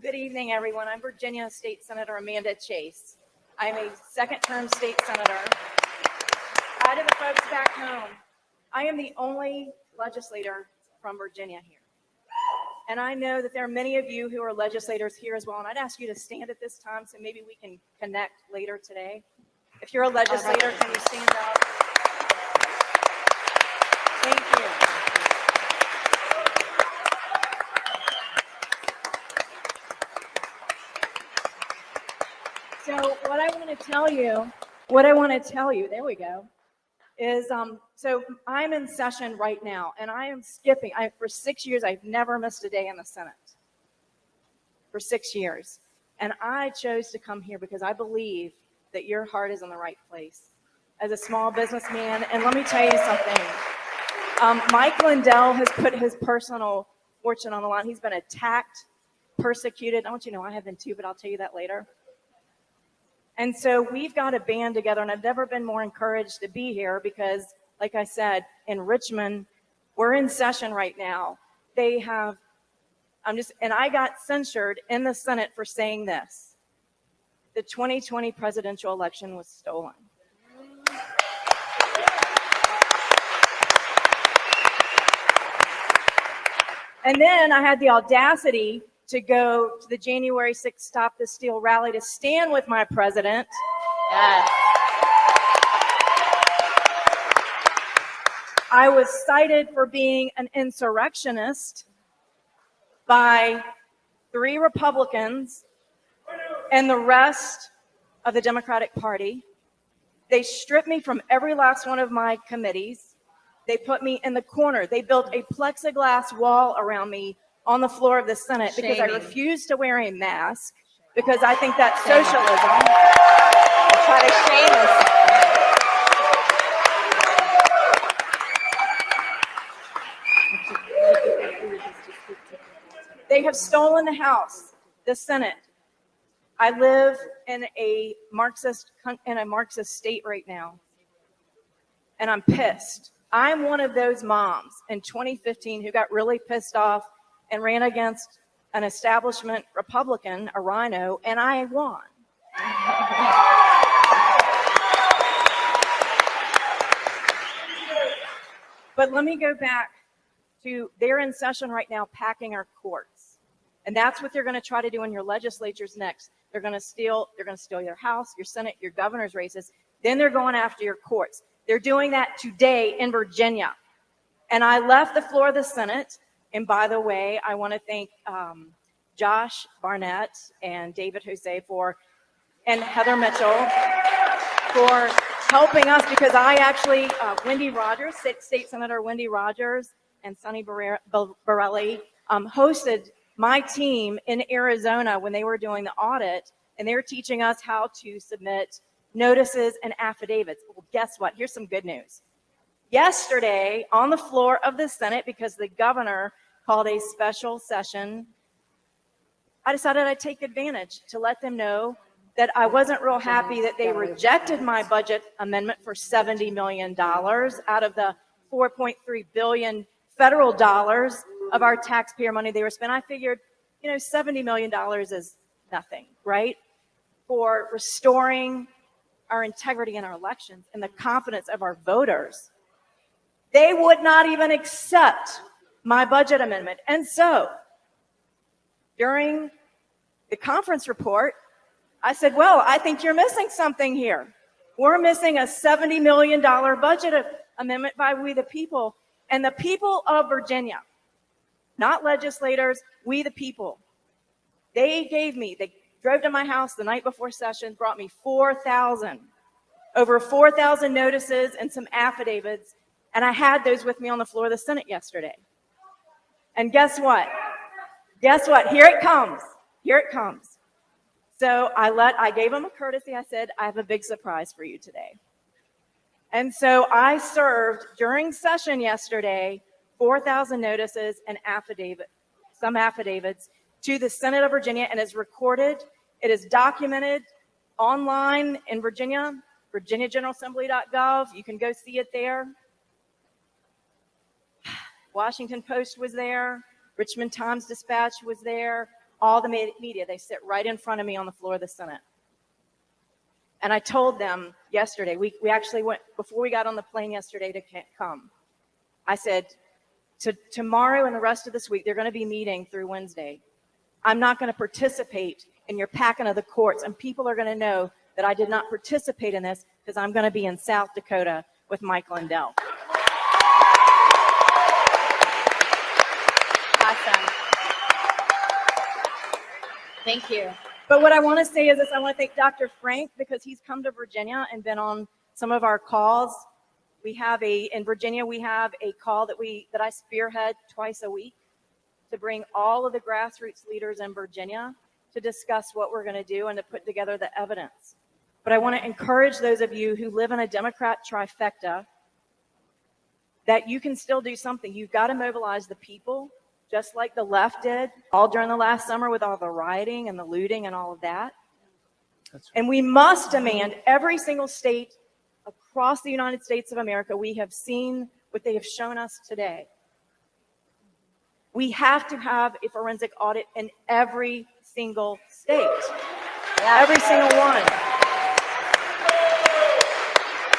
Good evening, everyone. I'm Virginia State Senator Amanda Chase. I'm a second-term state senator. Hi to the folks back home. I am the only legislator from Virginia here. And I know that there are many of you who are legislators here as well, and I'd ask you to stand at this time so maybe we can connect later today. If you're a legislator, can you stand up? Thank you. So what I want to tell you, there we go, is so I'm in session right now, and I am skipping. For 6 years, I've never missed a day in the Senate. For 6 years. And I chose to come here because I believe that your heart is in the right place. As a small businessman, and let me tell you something. Mike Lindell has put his personal fortune on the line. He's been attacked, persecuted. I want you to know I have been too, but I'll tell you that later. And so we've got to band together, and I've never been more encouraged to be here because, like I said, in Richmond, we're in session right now. And I got censured in the Senate for saying this. The 2020 presidential election was stolen. And then I had the audacity to go to the January 6th Stop the Steal rally to stand with my president. Yes. I was cited for being an insurrectionist by 3 Republicans and the rest of the Democratic Party. They stripped me from every last one of my committees. They put me in the corner. They built a plexiglass wall around me on the floor of the Senate because I refused to wear a mask because I think that's socialism. Try to shame us. They have stolen the House, the Senate. I live in a Marxist state right now, and I'm pissed. I'm one of those moms in 2015 who got really pissed off and ran against an establishment Republican, a rhino, and I won. But let me go back to, they're in session right now packing our courts. And that's what they're going to try to do in your legislatures next. They're going to steal your House, your Senate, your governor's races. Then they're going after your courts. They're doing that today in Virginia. And I left the floor of the Senate. And by the way, I want to thank Josh Barnett and David Jose and Heather Mitchell for helping us because I actually, Wendy Rogers, State Senator Wendy Rogers and Sonny Borelli hosted my team in Arizona when they were doing the audit, and they were teaching us how to submit notices and affidavits. Well, guess what? Here's some good news. Yesterday, on the floor of the Senate, because the governor called a special session, I decided I'd take advantage to let them know that I wasn't real happy that they rejected my budget amendment for $70 million out of the $4.3 billion federal dollars of our taxpayer money they were spending. I figured, $70 million is nothing, right? For restoring our integrity in our elections and the confidence of our voters. They would not even accept my budget amendment. And so during the conference report, I said, well, I think you're missing something here. We're missing a $70 million budget amendment by we the people. And the people of Virginia, not legislators, we the people, they drove to my house the night before session, brought me over 4,000 notices and some affidavits. And I had those with me on the floor of the Senate yesterday. And guess what? Here it comes. So I gave them a courtesy. I said, I have a big surprise for you today. And so I served during session yesterday 4,000 notices and some affidavits to the Senate of Virginia, and it's recorded. It is documented online in Virginia, virginiageneralassembly.gov. You can go see it there. Washington Post was there. Richmond Times-Dispatch was there. all the media. They sit right in front of me on the floor of the Senate. And I told them yesterday, we actually went, before we got on the plane yesterday to come, I said, tomorrow and the rest of this week, they're going to be meeting through Wednesday. I'm not going to participate in your packing of the courts, and people are going to know that I did not participate in this because I'm going to be in South Dakota with Mike Lindell. Awesome. Thank you. But what I want to say is this, I want to thank Dr. Frank because he's come to Virginia and been on some of our calls. In Virginia, we have a call that I spearhead twice a week to bring all of the grassroots leaders in Virginia to discuss what we're going to do and to put together the evidence. But I want to encourage those of you who live in a Democrat trifecta that you can still do something. You've got to mobilize the people, just like the left did all during the last summer with all the rioting and the looting and all of that. That's right. And we must demand every single state across the United States of America. We have seen what they have shown us today. We have to have a forensic audit in every single state, every single one.